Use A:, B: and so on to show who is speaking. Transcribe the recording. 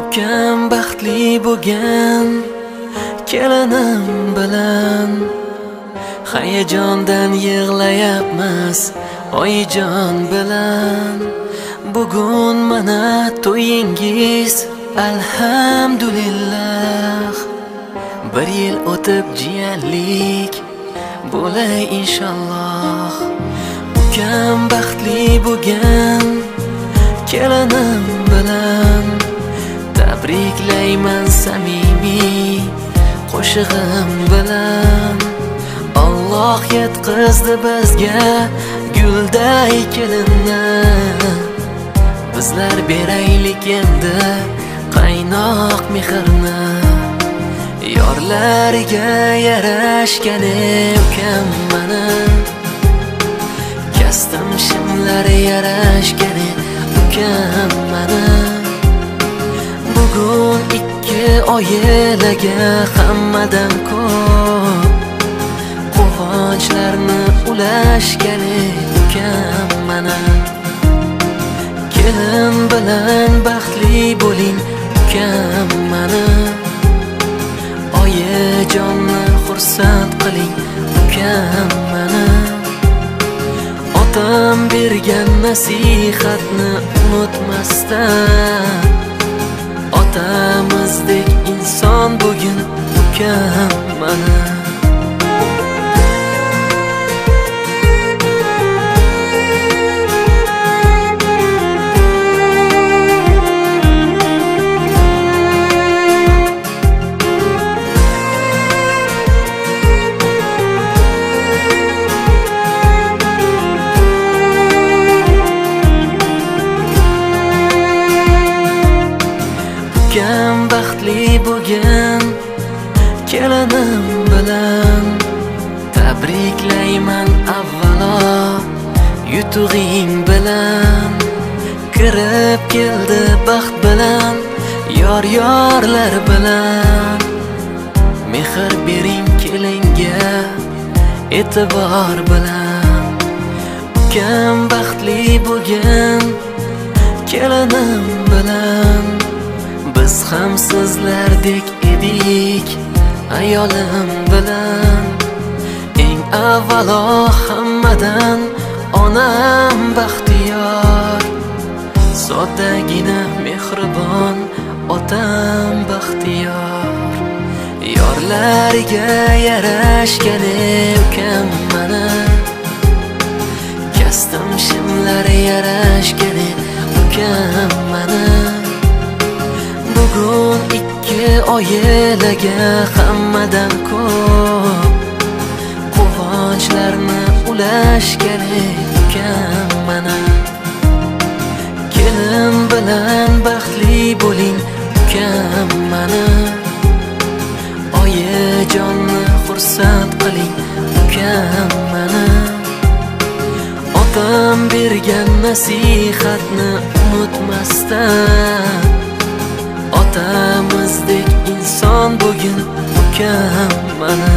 A: Ukam baxtli bo'lgan kelinim bilan hayajondan yig'layapmiz oyijon bilan. Bugun mana to'yingiz alhamdulillah. Bir yil o'tib jiyanlik bo'lay inshaalloh. Ukam baxtli bo'lgan kelinim bilan tabriklayman samimiy qo'shig'im bilan. Alloh yetkazdi bizga gulday kelinni, bizlar beraylik endi qaynoq mehrni. Yorlariga yarashgani ukam mana, kastim shimlari yarashgani ukam mana. Bugun ikki oilaga hammadan ko'p quvonchlarni ulashgani ukam mana. Kelin bilan baxtli bo'ling ukam mana. Oyijonni xursand qiling ukam mana. Otam bergan nasihatni unutmasdan, otamizdek inson bugun ukam mana. Ukam baxtli bo'lgan kelinim bilan tabriklayman avvalo yutug'ing bilan. Kirib keldi baxt bilan yor-yorlar bilan. Mehr bering kelinga e'tibor bilan. Ukam baxtli bo'lgan kelinim bilan biz ham sizlardek edik ayolim bilan. Eng avvalo hammadan onam baxtiyor, soddagina mehribon otam baxtiyor. Yorlariga yarashgani ukam mana, kastim shimlari yarashgani ukam mana. Bugun ikki oilaga hammadan ko'p quvonchlarni ulashgani ukam mana. Kelin bilan baxtli bo'ling ukam mana. Oyijonni xursand qiling ukam mana. Otam bergan nasihatni unutmasdan, otamizdek inson bugun ukam mana.